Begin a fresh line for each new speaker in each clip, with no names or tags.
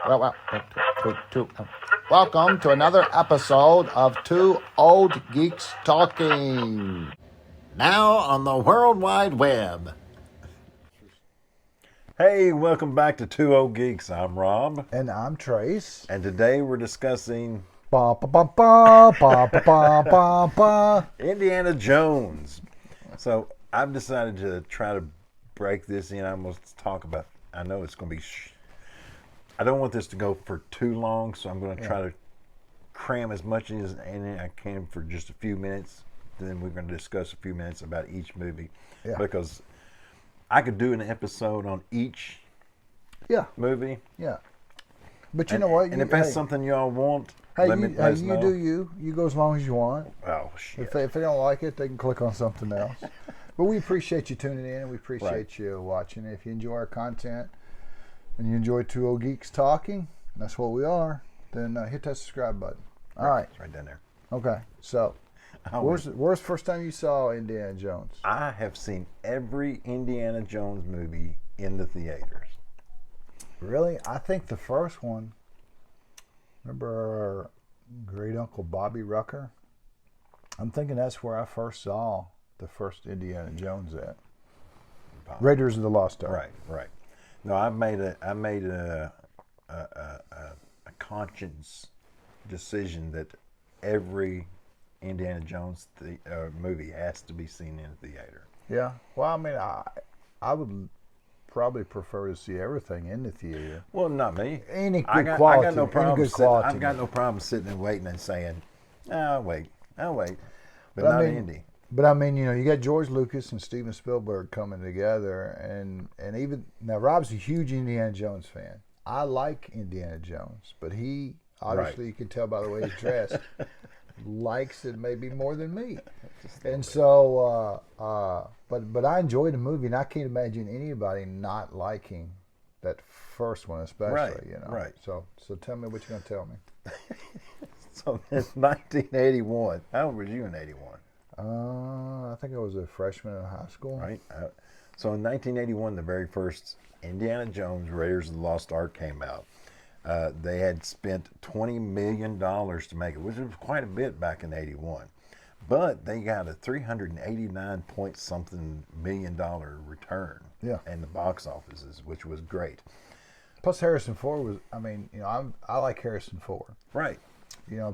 Welcome to another episode of Two Old Geeks Talking. Now on the World Wide Web.
Hey, welcome back to Two Old Geeks. I'm Rob.
And I'm Trace.
And today we're discussing Indiana Jones. So I've decided to try to break this in. I'm going to talk about, I know it's going to be, I don't want this to go for too long, so I'm going to try to cram as much as I can for just a few minutes. Then we're going to discuss a few minutes about each movie. Yeah. Because I could do an episode on each movie.
Yeah. But you know what?
And if that's something y'all want,
let
us know.
You go as long as you want.
Oh, shit.
If they don't like it, they can click on something else. But we appreciate you tuning in. We appreciate you watching. If you enjoy our content and you enjoy Two Old Geeks Talking, that's what we are, then hit that subscribe button. All right.
It's right down there.
Okay. So, where's the first time you saw Indiana Jones?
I have seen every Indiana Jones movie in the theaters.
Really? I think the first one, remember our great uncle Bobby Rucker? I'm thinking that's where I first saw the first Indiana Jones at. Raiders of the Lost Ark.
Right. No, I made a conscious decision that every Indiana Jones movie has to be seen in a theater.
Yeah. Well, I mean, I would probably prefer to see everything in the theater.
Well, not me.
Any good quality.
I got no problem.
I've
got no problem sitting and waiting and saying, I'll wait. But not Indy.
But I mean, you got George Lucas and Steven Spielberg coming together, and even now Rob's a huge Indiana Jones fan. I like Indiana Jones, but he obviously, you can tell by the way he's dressed, likes it maybe more than me. And so, but I enjoyed the movie, and I can't imagine anybody not liking that first one, especially.
Right.
So tell me what you're gonna tell me.
So it's 1981. How old were you in 81?
I think I was a freshman in high school.
Right. So in 1981, the very first Indiana Jones Raiders of the Lost Ark came out. They had spent $20 million to make it, which was quite a bit back in 81. But they got a $389 point something million return in the box offices, which was great.
Plus Harrison Ford was, I like Harrison Ford.
Right.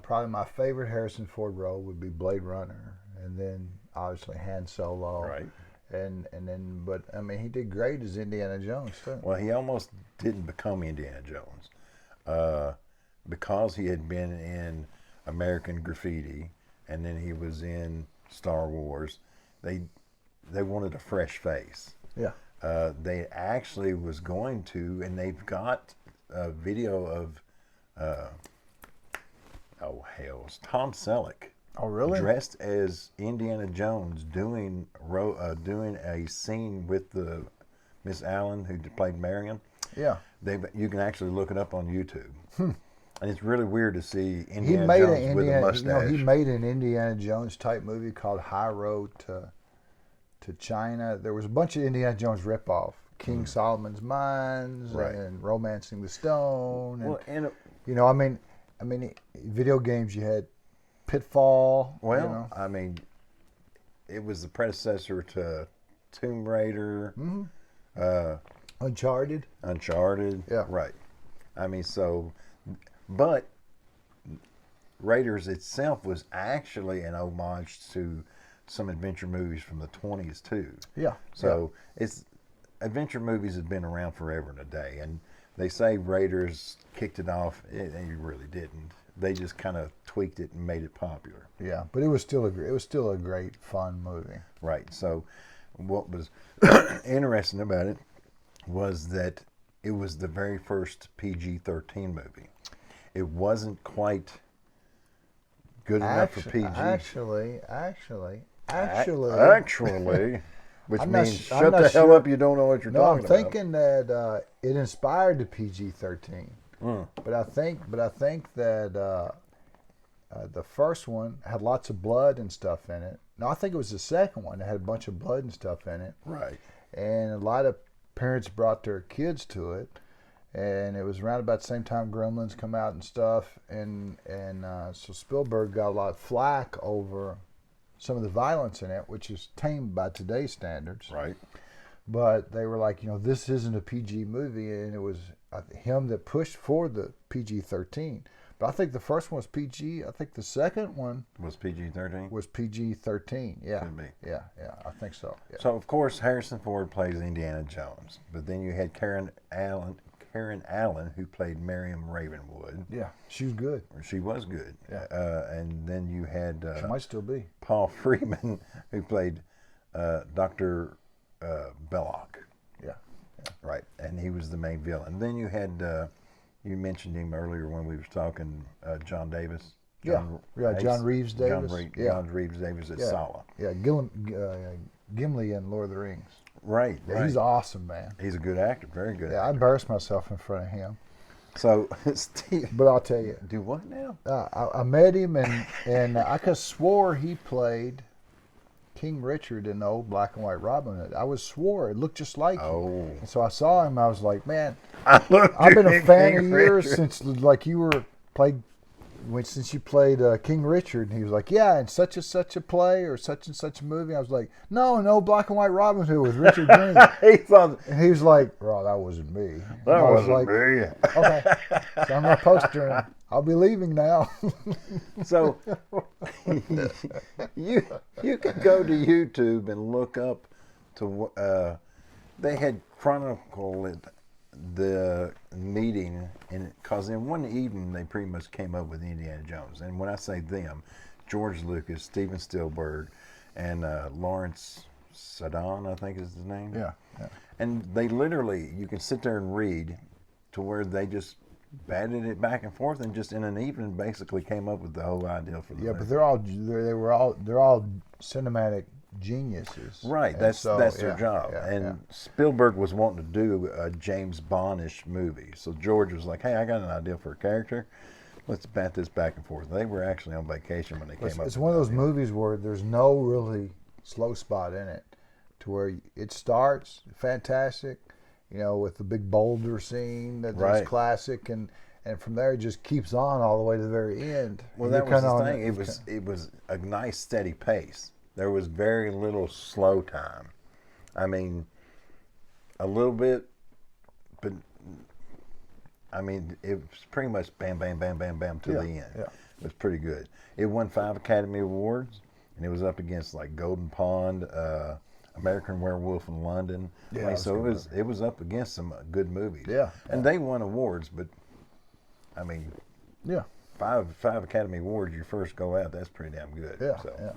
Probably my favorite Harrison Ford role would be Blade Runner, and then obviously Han Solo.
Right.
But he did great as Indiana Jones too.
Well, he almost didn't become Indiana Jones because he had been in American Graffiti, and then he was in Star Wars. They wanted a fresh face.
Yeah.
They actually was going to, and they've got a video of, it's Tom Selleck.
Oh, really?
Dressed as Indiana Jones doing a scene with the Miss Allen who played Marion.
Yeah.
You can actually look it up on YouTube. And it's really weird to see Indiana Jones with a mustache.
He made an Indiana Jones type movie called High Road to China. There was a bunch of Indiana Jones ripoff. King Solomon's Mines and Romancing the Stone. And, video games you had Pitfall.
Well, it was the predecessor to Tomb Raider.
Mm-hmm. Uncharted.
Yeah. Right. But Raiders itself was actually an homage to some adventure movies from the 20s too.
Yeah.
So adventure movies have been around forever and a day, and they say Raiders kicked it off. It really didn't. They just kind of tweaked it and made it popular.
Yeah, but it was still a great fun movie.
Right. So what was interesting about it was that it was the very first PG-13 movie. It wasn't quite good enough for PG.
Actually.
Which means shut the hell up, you don't know what you're talking about.
No, I'm thinking that it inspired the PG-13. But I think that the first one had lots of blood and stuff in it. No, I think it was the second one that had a bunch of blood and stuff in it.
Right.
And a lot of parents brought their kids to it. and it was around about the same time Gremlins come out and stuff, and so Spielberg got a lot of flack over some of the violence in it, which is tame by today's standards.
Right.
But they were like, this isn't a PG movie, and it was him that pushed for the PG-13. But I think the first one was PG. I think the second one
was PG-13.
Was PG-13. Yeah.
Could be.
Yeah, I think so. Yeah.
So of course Harrison Ford plays Indiana Jones, but then you had Karen Allen, who played Miriam Ravenwood.
Yeah, she was good.
She was good.
Yeah.
And then you had
she might still be
Paul Freeman, who played Dr. Belloc.
Yeah.
Right, and he was the main villain. Then you had, you mentioned him earlier when we were talking, John Davis.
John Reeves Davis.
John Reeves Davis as Sala.
Yeah, Gimli in Lord of the Rings.
Right,
yeah, he's awesome, man.
He's a good actor, very good.
Yeah, I embarrassed myself in front of him.
So, Steve.
But I'll tell you.
Do what now?
I met him, and I could swore he played King Richard in the old black and white Robin Hood. I swore it looked just like him. And so I saw him. I was like, man, I've been a fan of yours since since you played King Richard. And he was like, yeah, in such and such a play or such and such a movie. I was like, no, black and white Robin Hood with Richard Green. And he was like, "Oh, that wasn't me."
That wasn't me.
Okay, so I'm not posting him. I'll be leaving now.
So you could go to YouTube and look up to they had chronicled the meeting, because in one evening they pretty much came up with Indiana Jones. And when I say them, George Lucas, Steven Spielberg, and Lawrence Sadan, I think is his name.
Yeah.
And they literally, you can sit there and read to where they just batted it back and forth, and just in an evening basically came up with the whole idea for the movie.
But they're all cinematic geniuses.
Right, that's their job. Spielberg was wanting to do a James Bondish movie, so George was like, "Hey, I got an idea for a character. Let's bat this back and forth." They were actually on vacation when they came up.
It's one of those movies where there's no really slow spot in it, to where it starts fantastic, with the big boulder scene that's classic, and from there it just keeps on all the way to the very end.
Well, that was the thing. It was a nice steady pace. There was very little slow time. I mean, a little bit, but I mean, it was pretty much bam, bam, bam, bam, bam to the end.
Yeah.
It was pretty good. It won 5 Academy Awards, and it was up against like Golden Pond, American Werewolf in London.
Yeah,
so it was up against some good movies.
Yeah.
And they won awards, but I mean,
yeah,
five Academy Awards your first go out, that's pretty damn good.
Yeah.
So.
Yeah.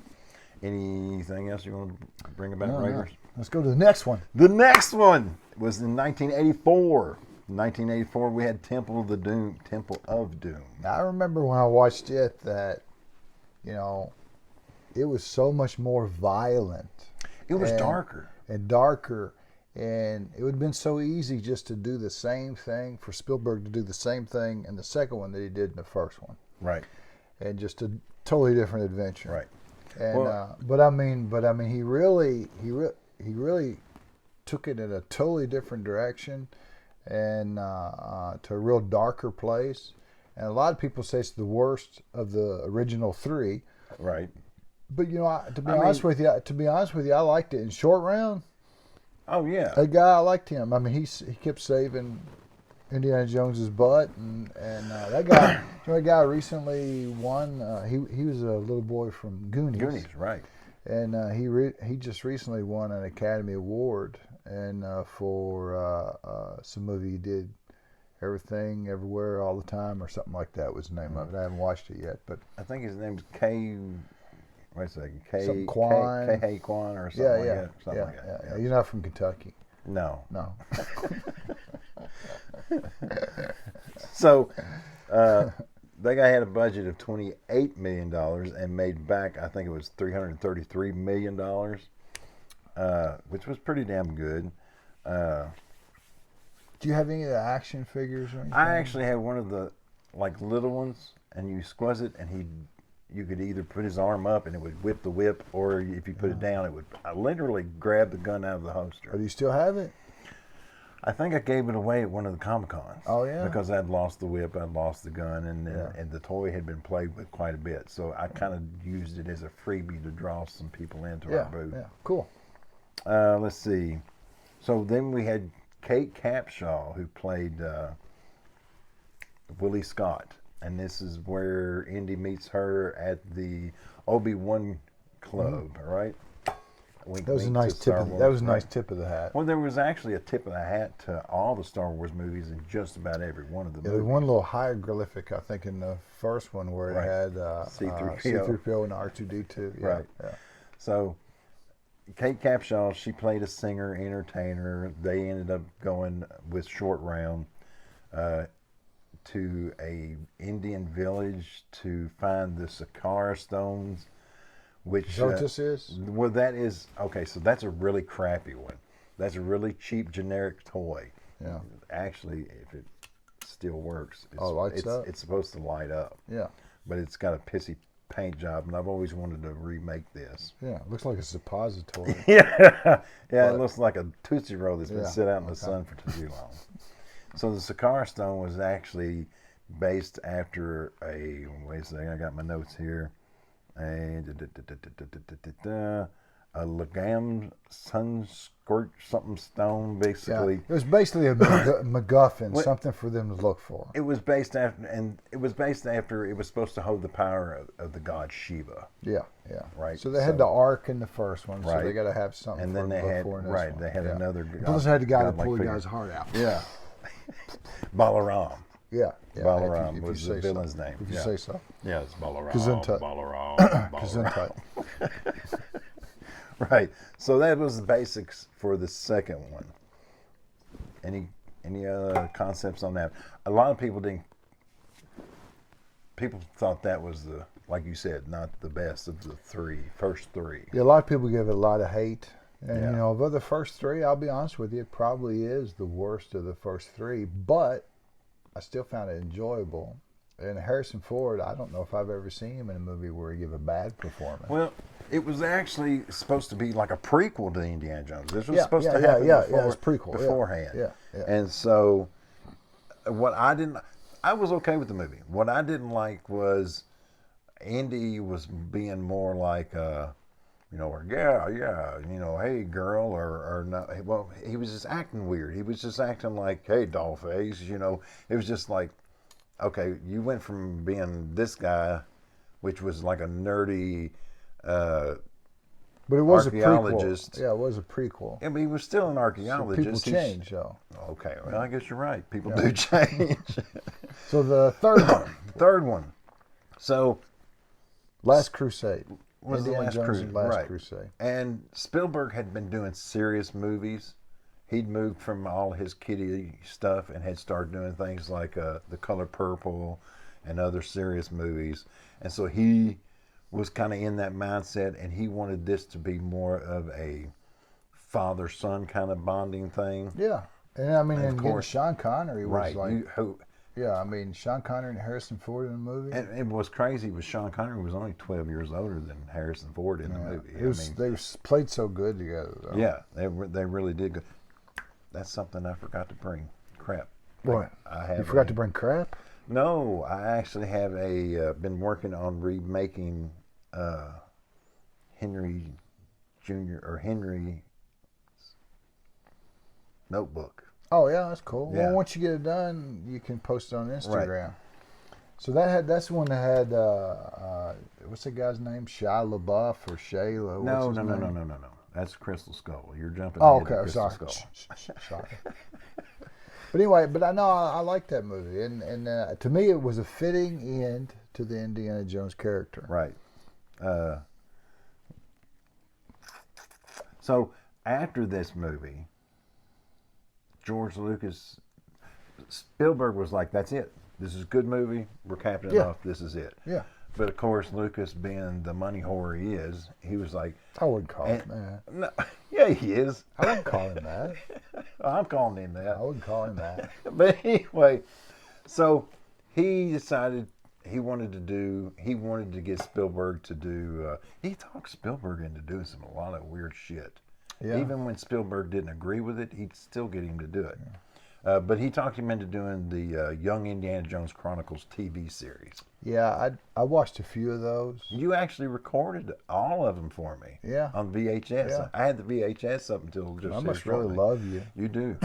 Anything else you want to bring about Raiders?
No. Let's go to the next one.
The next one was in 1984. In 1984, we had Temple of Doom.
Now, I remember when I watched it that, it was so much more violent.
It was darker.
And darker. And it would have been so easy just to do the same thing, for Spielberg to do the same thing in the second one that he did in the first one.
Right.
And just a totally different adventure.
Right.
And but I mean, he really took it in a totally different direction, and to a real darker place. And a lot of people say it's the worst of the original 3.
Right.
But to be honest with you, I liked it in Short Round.
Oh yeah.
That guy, I liked him. I mean, he kept saving Indiana Jones's butt, and that guy, that guy recently won. He was a little boy from Goonies.
Goonies, right?
And he just recently won an Academy Award, and for some movie he did, Everything, Everywhere, All the Time, or something like that was the name of it. I haven't watched it yet, but
I think his name's K. Wait a second, K.
Kwan.
K. Kwan or something like that. Something like that.
Yeah. You're not from Kentucky.
No. So, that guy had a budget of $28 million and made back, I think it was $333 million, which was pretty damn good.
Do you have any of the action figures or anything?
I actually had one of the little ones, and you squeeze it, and you could either put his arm up and it would whip the whip, or if you put it down, I literally grab the gun out of the holster.
Do you still have it?
I think I gave it away at one of the Comic Cons.
Oh, yeah?
Because I'd lost the whip, I'd lost the gun, and
Yeah.
and the toy had been played with quite a bit. So I kind of used it as a freebie to draw some people into our booth.
Yeah, cool.
Let's see. So then we had Kate Capshaw, who played Willie Scott, and this is where Indy meets her at the Obi-Wan Club, right? Wink,
That was a
wink
nice
to
tip.
Star
That
Wars,
was a nice
right?
tip of the hat.
Well, there was actually a tip of the hat to all the Star Wars movies in just about every one of the
Yeah,
movies.
there's one little hieroglyphic, I think, in the first one where
Right.
it had
C-3PO.
C-3PO and R2-D2. Yeah,
Right.
Yeah.
So, Kate Capshaw, she played a singer, entertainer. They ended up going with Short Round to a Indian village to find the Sakara stones, which
Is that what this is?
well, that is okay. So that's a really crappy one. That's a really cheap generic toy.
Yeah.
Actually, if it still works,
Oh, it lights
it's,
up?
it's supposed to light up,
Yeah.
but it's got a pissy paint job, and I've always wanted to remake this.
Yeah. It looks like a suppository.
Yeah,
But-
it looks like a Tootsie Roll that's been
Yeah,
sit out in the
okay.
sun for too long. So the Sakara stone was actually based after a, wait a second, I got my notes here, a Lagam sun squirt something stone,
Yeah.
basically.
It was basically a MacGuffin,
What-
something for them to look for.
It was based after, and it was based after, it was supposed to hold the power of the god Shiva.
Yeah, yeah.
Right,
So they had
so-
the Ark in the first one, so they
Right.
got to have something
And
for
then
them
they
to look
had,
for in this
right,
one.
they had
Yeah.
another
Plus they had the guy that
godlike
pulled the
figure.
guy's heart out.
Yeah. Balaram.
Yeah. Yeah.
Balaram
if you
was
say
the
so.
villain's name.
If you
Yeah.
say so.
Yeah, it's Balaram.
Gesundheit.
Balaram.
Gesundheit.
Right. So that was the basics for the second one. Any other concepts on that? A lot of people didn't. People thought that was the, like you said, not the best of the first three.
Yeah, a lot of people give it a lot of hate. And,
Yeah.
you know, of the first three, I'll be honest with you, it probably is the worst of the first three. But I still found it enjoyable. And Harrison Ford, I don't know if I've ever seen him in a movie where he gave a bad performance.
Well, it was actually supposed to be like a prequel to Indiana Jones. This was
Yeah,
supposed
yeah,
to
yeah,
happen
yeah,
before,
yeah, it's prequel, yeah,
beforehand.
yeah, yeah.
And so, what I was okay with the movie. What I didn't like was Indy was being more like, you know, or yeah, you know, hey girl, or not. Well, he was just acting weird. He was just acting like, hey dollface, you know. It was just like, okay, you went from being this guy, which was like a nerdy.
But it was a
archaeologist.
prequel. Yeah, it was a prequel.
Yeah, but he was still an
So
archaeologist.
people change, though.
Okay, well, I guess you're right. People do change.
So the third one,
Third one. So,
Last Crusade.
was the
Indiana
Last
Jones
Crusade.
and Last
Right.
Crusade.
And Spielberg had been doing serious movies. He'd moved from all his kiddie stuff and had started doing things like The Color Purple and other serious movies. And so he was kind of in that mindset, and he wanted this to be more of a father-son kind of bonding thing.
Yeah. And I mean,
And of
and getting
course-
Sean Connery was
Right.
like,
Who,
yeah, I mean, Sean Connery and Harrison Ford in the movie.
and it was crazy was Sean Connery was only 12 years older than Harrison Ford in the movie.
It was, they played so good together, though.
Yeah, they really did good. That's something I forgot to bring. Crap.
What?
I have
You forgot to bring crap?
No, I actually have been working on remaking Henry Jr. or Henry Notebook.
Oh, yeah, that's cool.
Yeah.
Well, once you get it done, you can post it on Instagram. So that's the one that had, what's the guy's name? Shia LaBeouf or Shayla?
No.
What's his name?
No. That's Crystal Skull. You're jumping.
Oh,
ahead to
okay.
Crystal
Sorry.
Skull.
Sorry. But anyway, but I know I like that movie, and to me it was a fitting end to the Indiana Jones character.
Right. So after this movie, Spielberg was like, "That's it. This is a good movie. We're capping it
Yeah.
off. This is it."
Yeah,
But of course, Lucas, being the money whore he is, he was like,
I wouldn't call him that.
"No, yeah, he is.
I wouldn't call him that.
I'm calling him
I
that."
wouldn't call him that.
But anyway, so he decided he wanted to get Spielberg to do. He talked Spielberg into doing a lot of weird shit.
Yeah.
Even when Spielberg didn't agree with it, he'd still get him to do it. But he talked him into doing the Young Indiana Jones Chronicles TV series.
Yeah, I watched a few of those.
You actually recorded all of them for me.
Yeah.
On VHS.
Yeah.
I had the VHS up until just
I must
shortly.
really love you.
You do.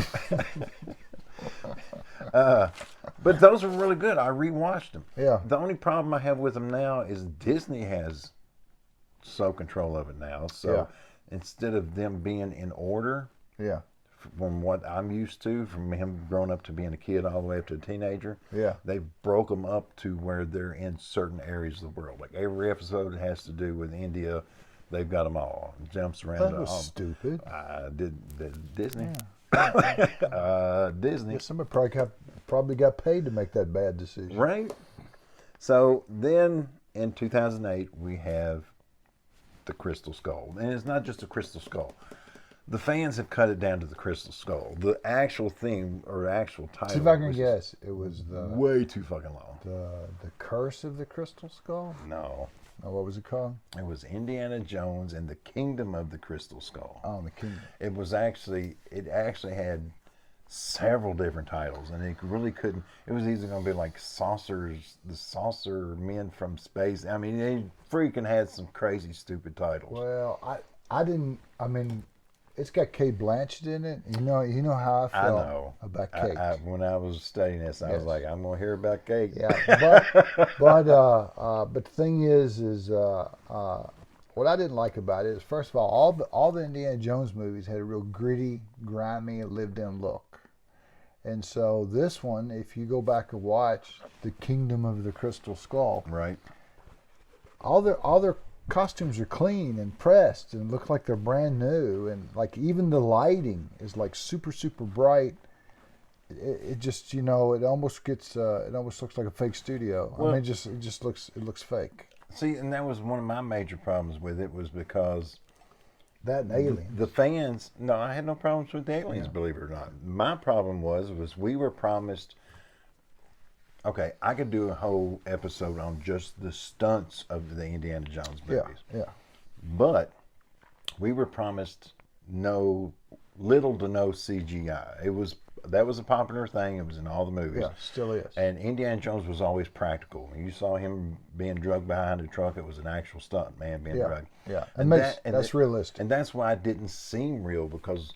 But those were really good. I rewatched them.
Yeah.
The only problem I have with them now is Disney has sole control of it now. So instead of them being in order,
Yeah.
from what I'm used to, from him growing up to being a kid all the way up to a teenager,
Yeah.
they broke them up to where they're in certain areas of the world. Like every episode has to do with India. They've got them all. It jumps around.
That
to
was
all.
stupid.
Disney.
Yeah.
Disney.
Yeah, somebody probably got paid to make that bad decision.
Right. So then in 2008, we have the Crystal Skull. And it's not just a Crystal Skull. The fans have cut it down to the Crystal Skull. The actual theme or actual title.
See if I can guess. It was the
way too fucking long.
the Curse of the Crystal Skull.
No.
Oh, what was it called?
It was Indiana Jones and the Kingdom of the Crystal Skull.
Oh, the Kingdom.
It actually had several different titles, and it really couldn't. It was either going to be like Saucers, the Saucer Men from Space. I mean, they freaking had some crazy, stupid titles.
Well, I didn't. I mean, it's got Kate Blanchett in it. You know how I felt about Kate.
When I was studying this, I was like, I'm going to hear about Kate.
Yeah, but the thing is what I didn't like about it is, first of all the Indiana Jones movies had a real gritty, grimy, lived-in look. And so this one, if you go back and watch The Kingdom of the Crystal Skull,
Right.
all their costumes are clean and pressed and look like they're brand new, and like even the lighting is like super bright. It just, it almost gets it almost looks like a fake studio.
Well,
I mean, it looks fake.
See, and that was one of my major problems with it, was because
That and Aliens.
the fans. No, I had no problems with the aliens, believe it or not. My problem was we were promised. Okay, I could do a whole episode on just the stunts of the Indiana Jones movies.
Yeah.
But we were promised little to no CGI. That was a popular thing. It was in all the movies.
Yeah, still is.
And Indiana Jones was always practical. When you saw him being drugged behind a truck, it was an actual stunt man being drugged.
Yeah,
And
that's realistic.
And that's why it didn't seem real, because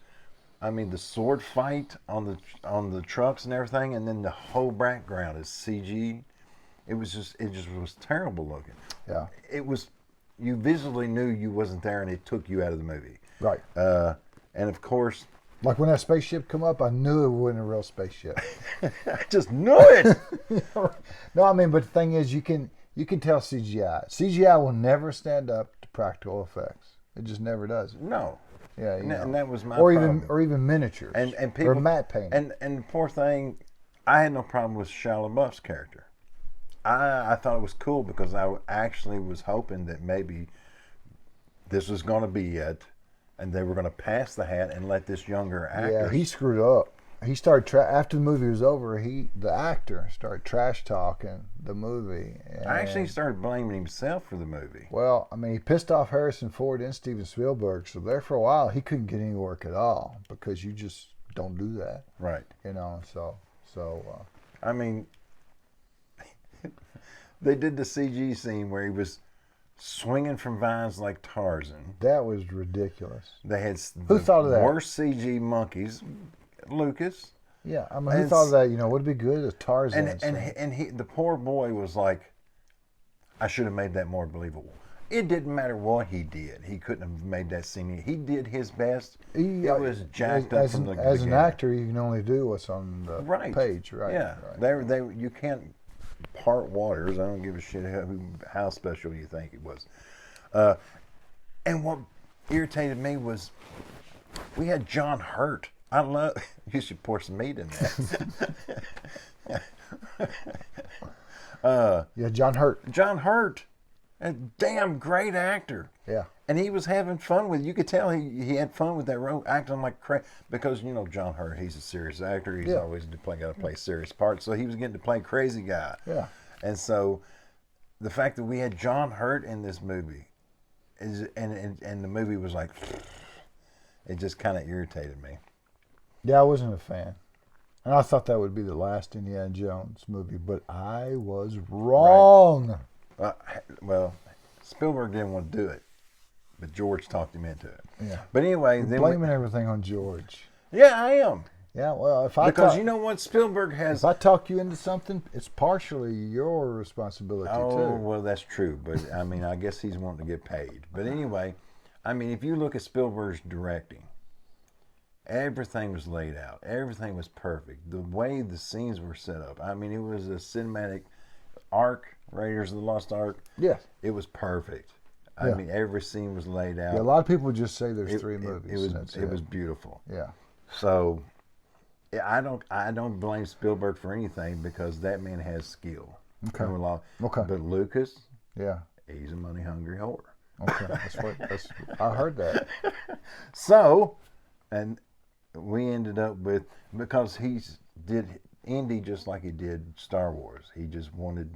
I mean, the sword fight on the trucks and everything, and then the whole background is CG. It just was terrible looking.
Yeah.
It was, you visually knew you wasn't there, and it took you out of the movie.
Right.
And of course,
Like when that spaceship come up, I knew it wasn't a real spaceship.
I just knew it.
No, I mean, but the thing is, you can tell CGI. CGI will never stand up to practical effects. It just never does.
No.
Yeah,
and that was my
or
problem.
even miniatures
and people,
or matte painting.
And the poor thing, I had no problem with Shia LaBeouf's character. I thought it was cool because I actually was hoping that maybe this was going to be it, and they were going to pass the hat and let this younger actor.
Yeah, he screwed up. He started after the movie was over. The actor started trash talking the movie.
I actually started blaming himself for the movie.
Well, I mean, he pissed off Harrison Ford and Steven Spielberg, so there for a while he couldn't get any work at all because you just don't do that,
Right.
So.
I mean, they did the CG scene where he was swinging from vines like Tarzan.
That was ridiculous.
They had
Who thought of that?
Worst CG monkeys. Lucas.
Yeah, I mean, who thought of that? Would it be good as Tarzan?
And the poor boy was like, I should have made that more believable. It didn't matter what he did. He couldn't have made that scene. He did his best. It was jacked up from the beginning.
As an actor, you can only do what's on the page, right?
Yeah,
right.
You can't part waters. I don't give a shit how special you think it was. And what irritated me was we had John Hurt. You should pour some meat in that.
Yeah, John Hurt.
John Hurt, a damn great actor.
Yeah.
And he was having fun with it. You could tell he had fun with that role, acting like crazy. Because, John Hurt, he's a serious actor. He's always got to play serious parts. So he was getting to play crazy guy.
Yeah.
And so the fact that we had John Hurt in this movie, and the movie was like... it just kind of irritated me.
Yeah, I wasn't a fan. And I thought that would be the last Indiana Jones movie, but I was wrong.
Right. Well, Spielberg didn't want to do it, but George talked him into it.
Yeah.
But anyway,
You're blaming everything on George.
Yeah, I am.
Yeah, well,
because you know what, Spielberg has.
If I talk you into something, it's partially your responsibility too.
Oh, well, that's true, but I mean, I guess he's wanting to get paid. But anyway, I mean, if you look at Spielberg's directing, everything was laid out. Everything was perfect. The way the scenes were set up. I mean, it was a cinematic arc, Raiders of the Lost Ark.
Yes.
It was perfect. I mean, every scene was laid out.
Yeah, a lot of people just say there's 3 movies.
It was beautiful.
Yeah.
So, I don't blame Spielberg for anything because that man has skill.
Okay.
Okay. But Lucas,
yeah,
he's a money hungry whore.
Okay, I heard that.
So, and we ended up with, because he did Indy just like he did Star Wars. He just wanted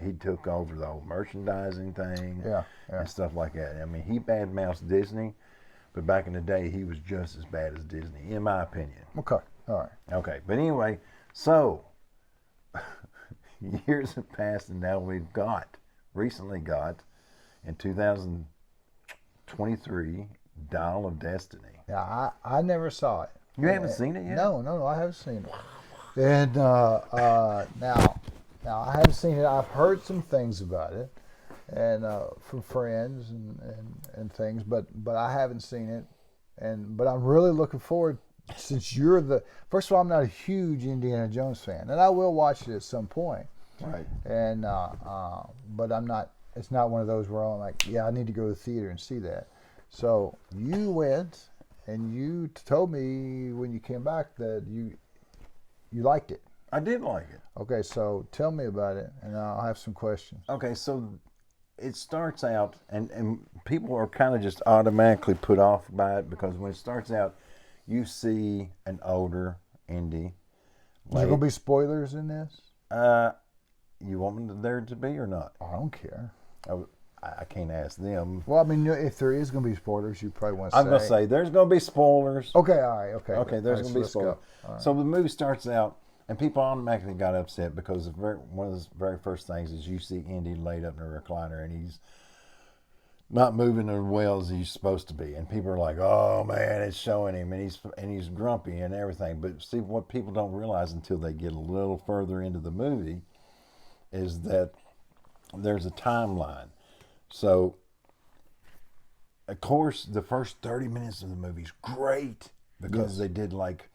he took over the whole merchandising thing, and stuff like that. I mean, he badmouthed Disney, but back in the day, he was just as bad as Disney, in my opinion.
Okay, all right.
Okay, but anyway, so years have passed, and now we've recently got, in 2023, Dial of Destiny.
Yeah, I never saw it.
You haven't seen it yet?
No, I haven't seen it. And now I haven't seen it. I've heard some things about it, and from friends and things, but I haven't seen it. But I'm really looking forward. Since you're first of all, I'm not a huge Indiana Jones fan, and I will watch it at some point.
Right.
And but I'm not. It's not one of those where I'm like, yeah, I need to go to the theater and see that. So you went, and you told me when you came back that you liked it.
I did like it.
Okay, so tell me about it, and I'll have some questions.
Okay, so it starts out, and people are kind of just automatically put off by it because when it starts out, you see an older Indy.
Is there going to be spoilers in this?
You want there to be or not?
I don't care.
I can't ask them.
Well, I mean, if there is going to be spoilers, you probably want to say.
I'm going to say there's going to be spoilers.
Okay, all right, okay.
Okay, there's going to be spoilers. Right. So the movie starts out, and people automatically got upset because one of the very first things is you see Indy laid up in a recliner, and he's not moving as well as he's supposed to be. And people are like, oh, man, it's showing him, and he's grumpy and everything. But see, what people don't realize until they get a little further into the movie is that there's a timeline. So, of course, the first 30 minutes of the movie is great because they did like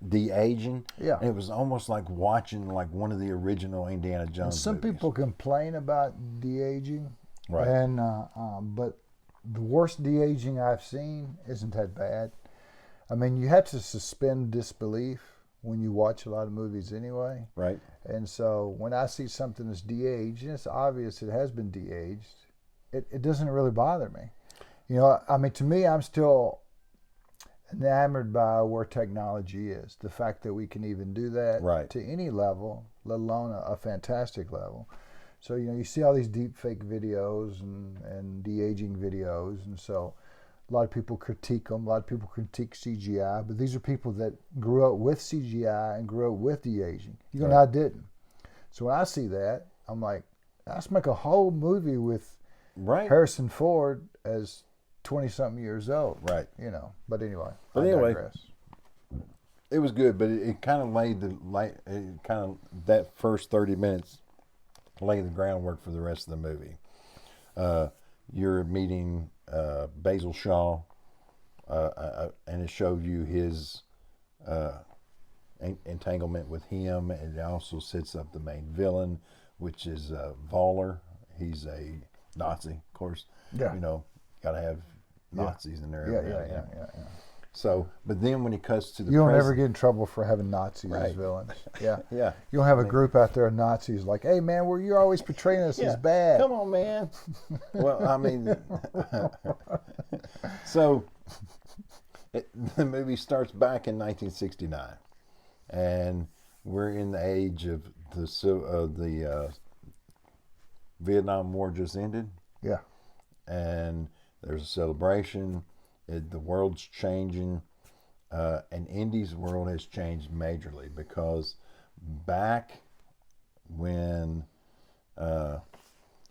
de-aging. Yeah. And it was almost like watching like one of the original Indiana Jones movies.
Some people complain about de-aging.
Right.
And but the worst de-aging I've seen isn't that bad. I mean, you have to suspend disbelief when you watch a lot of movies anyway.
Right.
And so when I see something that's de-aged, and it's obvious it has been de-aged, it doesn't really bother me. You know, I mean, to me, I'm still enamored by where technology is. The fact that we can even do that to any level, let alone a fantastic level. So, you know, you see all these deep fake videos and de-aging videos, and so a lot of people critique them. A lot of people critique CGI, but these are people that grew up with CGI and grew up with de-aging. You know, I didn't. So when I see that, I'm like, let's make a whole movie with Harrison Ford as 20-something years old.
Right.
You know, but anyway,
I digress. It was good, but it kind of that first 30 minutes lay the groundwork for the rest of the movie. You're meeting Basil Shaw, and it showed you his entanglement with him, and it also sets up the main villain, which is Voller. He's a Nazi, of course. Yeah. You know, got to have Nazis in there.
Yeah.
So, but then when he cuts to the
you don't ever get in trouble for having Nazis as villains. Yeah.
Yeah.
You don't have a group out there of Nazis like, hey, man, you're always portraying us as bad.
Come on, man. Well, I mean, so the movie starts back in 1969, and we're in the age of the Vietnam War just ended.
Yeah.
And there's a celebration. The world's changing, and Indy's world has changed majorly because back when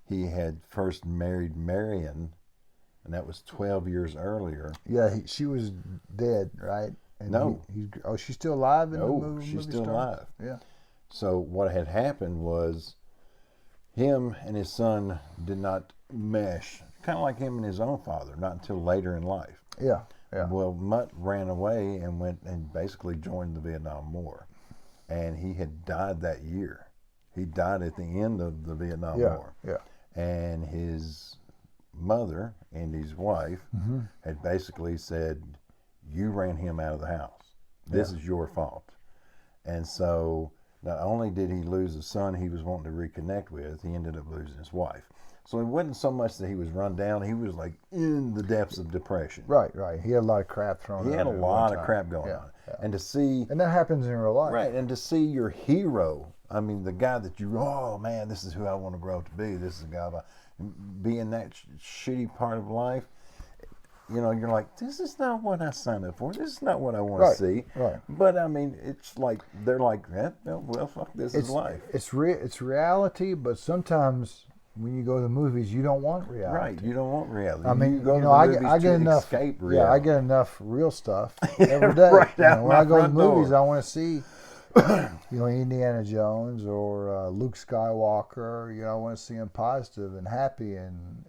he had first married Marion, and that was 12 years earlier.
Yeah, she was dead, right? And
No.
She's still alive in the
No,
movie?
she's still
Star?
alive.
Yeah.
So what had happened was him and his son did not mesh, kind of like him and his own father, not until later in life.
Yeah, yeah.
Well, Mutt ran away and went and basically joined the Vietnam War. And he had died that year. He died at the end of the Vietnam War.
Yeah.
And his mother, Indy's wife, had basically said, you ran him out of the house. This is your fault. And so not only did he lose a son he was wanting to reconnect with, he ended up losing his wife. So it wasn't so much that he was run down, he was like in the depths of depression.
Right. He had a lot of crap thrown
He
at
had a
him at
lot
one
of
time.
crap going on. And to see...
And that happens in real life.
Right, and to see your hero, I mean, the guy that you, oh man, this is who I want to grow up to be, this is the guy, be in that shitty part of life, you know, you're like, this is not what I signed up for. This is not what I want to see.
Right.
But I mean, it's like they're like, well, fuck, this is life.
It's reality, but sometimes when you go to the movies, you don't want reality.
Right. You don't want reality.
I mean,
you go
you
to
know,
the
I
movies
get
to
enough.
escape
Yeah,
reality.
I get enough real stuff every day.
Right
You know,
out
when
my
I go to the
front door.
movies, I want to see, you know, Indiana Jones or Luke Skywalker. You know, I want to see him positive and happy and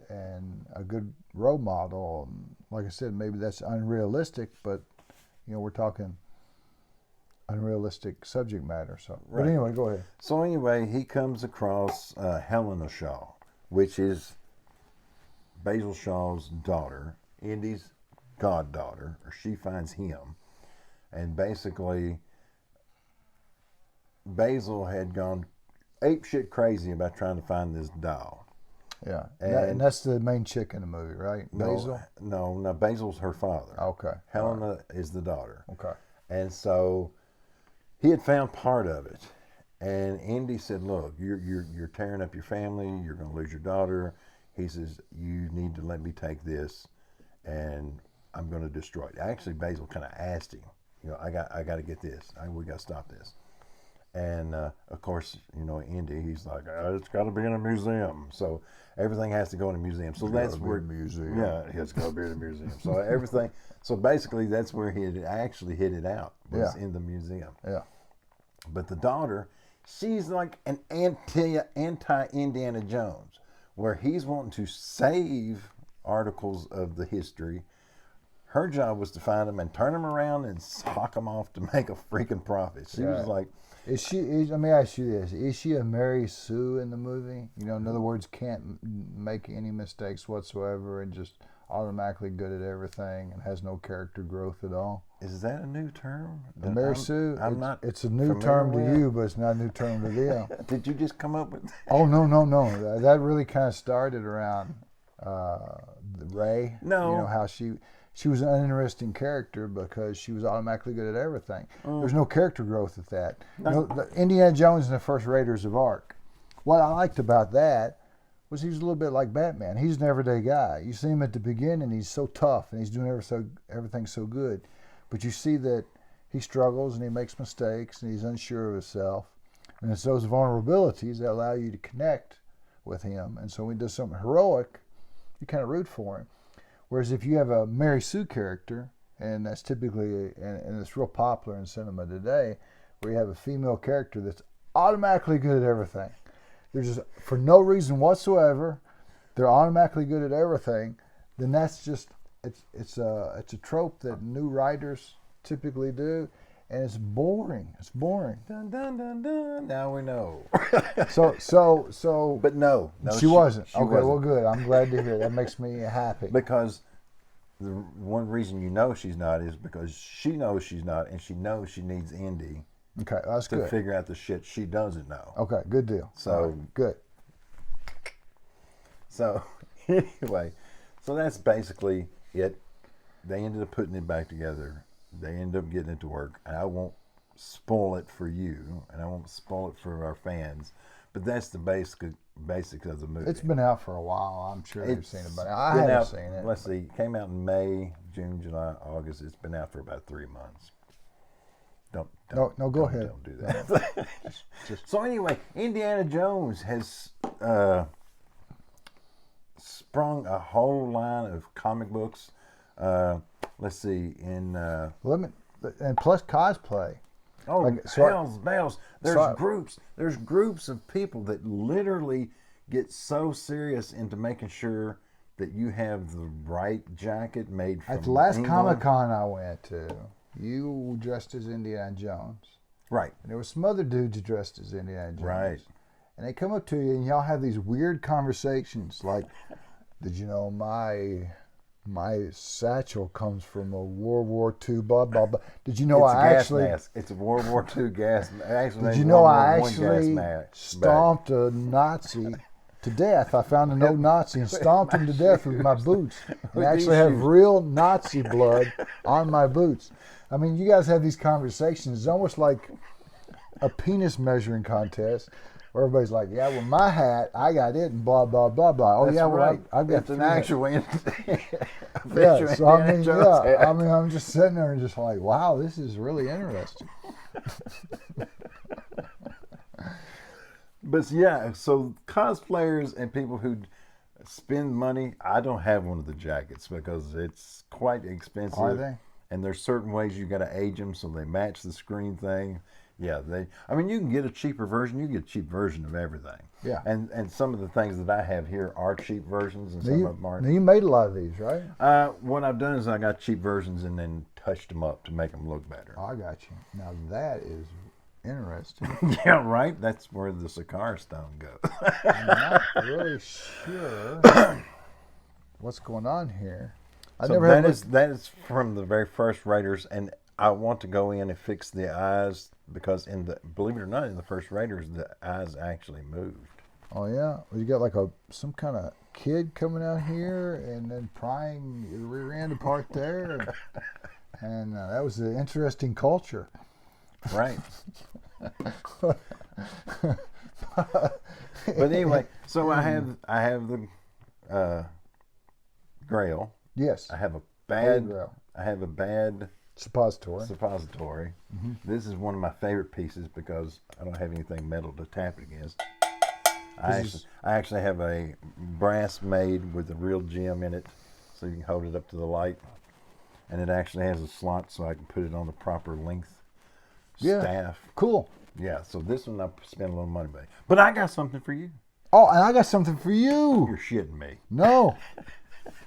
a good role model. Like I said, maybe that's unrealistic, but you know, we're talking unrealistic subject matter. So,
Right.
But anyway, go ahead.
So anyway, he comes across Helena Shaw, which is Basil Shaw's daughter, Indy's goddaughter, or she finds him. And basically, Basil had gone apeshit crazy about trying to find this doll.
Yeah,
And-
and that's the main chick in the movie, right? Basil.
No, Basil's her father.
Okay.
Helena is the daughter.
Okay.
And so he had found part of it. And Indy said, look, you're tearing up your family. You're going to lose your daughter. He says, you need to let me take this and I'm going to destroy it. Actually, Basil kind of asked him, you know, I got to get this. We got to stop this. And of course, you know, Indy, he's like, it's got to be in a museum. So everything has to go in a museum. So that's where
museum.
Yeah, it's got to be in a museum. So everything. So basically, that's where he had actually hid it out, was in the museum.
Yeah.
But the daughter, she's like an anti-Indiana Jones, where he's wanting to save articles of the history. Her job was to find them and turn them around and sock them off to make a freaking profit. She was like,
let me ask you this. Is she a Mary Sue in the movie? You know, in other words, can't make any mistakes whatsoever and just automatically good at everything and has no character growth at all?
is that a new term?
The Mary Sue,
I'm not.
it's a new
familiar
term to
with.
you, but it's not a new term to them.
Did you just come up with?
Oh, no. That really kind of started around Ray.
No.
You know, how she was an uninteresting character because she was automatically good at everything. There's no character growth with that. You know, the Indiana Jones and the First Raiders of Ark. What I liked about that was he was a little bit like Batman. He's an everyday guy. You see him at the beginning, he's so tough and he's doing everything so good. But you see that he struggles and he makes mistakes and he's unsure of himself. And it's those vulnerabilities that allow you to connect with him. And so when he does something heroic, you kind of root for him. Whereas if you have a Mary Sue character, and that's typically, and it's real popular in cinema today, where you have a female character that's automatically good at everything. They're just, for no reason whatsoever, they're automatically good at everything, then that's just, it's a trope that new writers typically do, and it's boring. It's boring.
Dun dun dun dun. Now we know.
So.
But no,
She wasn't.
She
Okay,
wasn't.
well, good. I'm glad to hear. That makes me happy.
Because the one reason you know she's not is because she knows she's not, and she knows she needs Indy
Okay, that's
to
good.
figure out the shit she doesn't know.
Okay, good deal.
So-
All right, good.
So anyway, so that's basically it. They ended up putting it back together. They ended up getting it to work. And I won't spoil it for you, and I won't spoil it for our fans, But that's the basics of the movie.
It's been out for a while. I'm sure you've seen it, but I
been
haven't
out,
seen it.
Let's see. It came out in May, June, July, August. It's been out for about 3 months.
No, go ahead.
Don't do that. So anyway, Indiana Jones has sprung a whole line of comic books. Let's see,
And plus cosplay.
oh,
Like,
hells bells!
so-
There's groups of people that literally get so serious into making sure that you have the right jacket made from
At the last
England.
Comic-Con I went to, you were dressed as Indiana Jones.
Right.
And there were some other dudes dressed as Indiana Jones.
Right.
And they come up to you and y'all have these weird conversations like, did you know my satchel comes from a World War II, blah, blah, blah. Did you know
It's a
I
gas
actually...
mask. It's a World War II gas mask. Actually,
Did you know I
World War I
actually
gas mask
stomped a Nazi to death? I found an old Nazi and stomped him to death with my boots. And I
With
actually
these
have
shoes.
real Nazi blood on my boots. I mean, you guys have these conversations. It's almost like a penis measuring contest where everybody's like, yeah, well, my hat, I got it, and blah, blah, blah, blah. Oh,
That's
yeah, well,
right.
I've got
it's an
three hats.
actual.
Yeah, so I mean,
hat.
I'm just sitting there and just like, wow, this is really interesting.
But yeah, so cosplayers and people who spend money, I don't have one of the jackets because it's quite expensive.
Are they?
And there's certain ways you got to age them so they match the screen thing. Yeah, I mean, you can get a cheaper version. You can get a cheap version of everything.
Yeah.
And some of the things that I have here are cheap versions, and some of them aren't.
Now you made a lot of these, right?
What I've done is I got cheap versions and then touched them up to make them look better.
I got you. Now that is interesting.
Yeah, right. That's where the Sakar stone goes.
I'm not really sure what's going on here.
That is from the very first Raiders, and I want to go in and fix the eyes because believe it or not, in the first Raiders, the eyes actually moved.
Oh yeah, well, you got like some kind of kid coming out here and then prying the rear end apart there, and that was an interesting culture.
Right. But anyway, so I have the Grail.
Yes.
I have a
Holy
bad
Grail. Suppository.
suppository.
Mm-hmm.
This is one of my favorite pieces because I don't have anything metal to tap it against. I actually have a brass made with a real gem in it, so you can hold it up to the light, and it actually has a slot so I can put it on the proper length staff.
Cool.
Yeah, so this one I spent a little money on. But I got something for you.
Oh, and I got something for you.
You're shitting me.
No,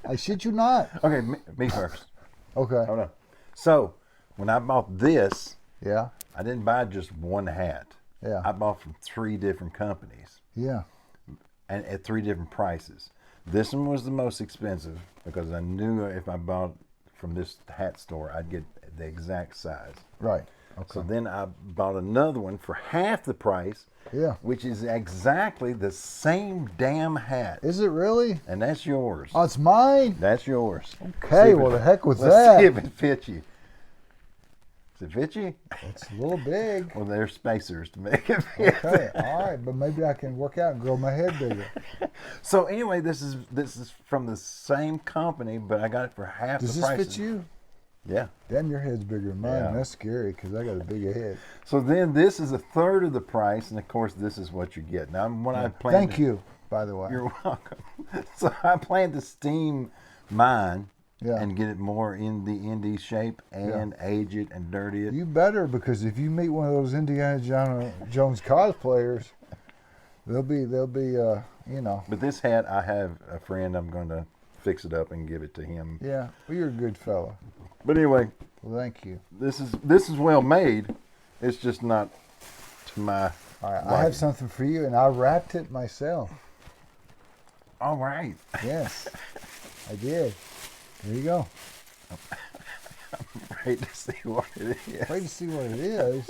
I shit you not.
Okay, me first.
Okay.
Hold on. So, when I bought this,
Yeah.
I didn't buy just one hat.
Yeah.
I bought from 3 different companies
Yeah.
and at 3 different prices. This one was the most expensive because I knew if I bought from this hat store, I'd get the exact size.
Right. Okay.
So then I bought another one for half the price,
Yeah.
which is exactly the same damn hat.
Is it really?
And that's yours.
Oh, it's mine.
That's yours.
Okay.
See if
Well,
it-
the heck with
let's
that.
see if it fits you. Does it fit you?
It's a little big.
Well, there's spacers to make it fit.
Okay. All right, but maybe I can work out and grow my head bigger.
So anyway, this is from the same company, but I got it for half
Does
the
this
price.
fit you?
Yeah.
Damn, your head's bigger than mine.
Yeah.
That's scary because I got a bigger head.
So then this is a third of the price, and of course this is what you get. Now when I plan.
Thank you, by the way.
You're welcome. So I plan to steam mine
Yeah.
and get it more in the indie shape and age it and dirty it.
You better, because if you meet one of those Indiana Jones cosplayers, they'll be you know.
But this hat, I have a friend. I'm going to fix it up and give it to him.
Yeah. Well, you're a good fella.
But anyway,
Well, thank you.
this is well made. It's just not to my.
All right, I
liking.
have something for you, and I wrapped it myself.
All right.
Yes, I did. There you go.
Wait to see what it is.
Wait to see what it is.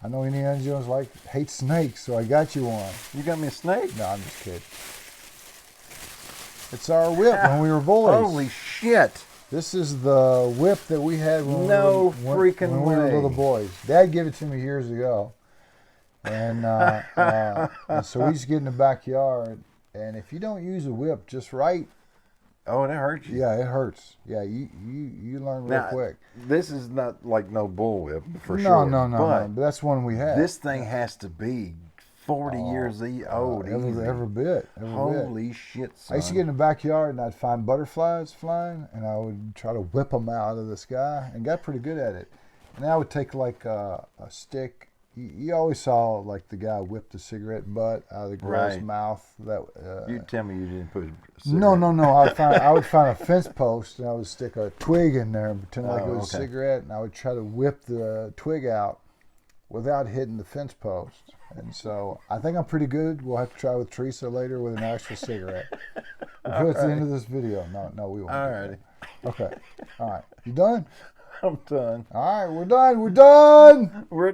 I know Indiana Jones hates snakes, so I got you one.
You got me a snake?
No, I'm just kidding. It's our whip when we were boys.
Holy shit!
This is the whip that we had when
No
we were
freaking
when we were
way.
little boys. Dad gave it to me years ago. And so we just get in the backyard, and if you don't use a whip just right,
Oh, and it hurts you.
yeah, it hurts. Yeah, you learn real
Now,
quick.
this is not like no bullwhip for
No,
sure.
no, no,
but
no. But that's one we had.
this thing has to be 40 years old.
every
easy.
bit.
Holy shit, son.
I used to get in the backyard and I'd find butterflies flying, and I would try to whip them out of the sky, and got pretty good at it. And I would take like a stick. You always saw like the guy whip the cigarette butt out of the girl's
Right.
mouth.
You tell me you didn't put a
No,
cigarette.
no. I would find a fence post, and I would stick a twig in there and pretend like it was a
okay.
cigarette, and I would try to whip the twig out without hitting the fence post. And so I think I'm pretty good. We'll have to try with Teresa later with an actual cigarette. We'll go to the end of this video. No, we won't. do
Alrighty.
that. Okay. All right. You done?
I'm done.
All right. We're done. We're done.
We're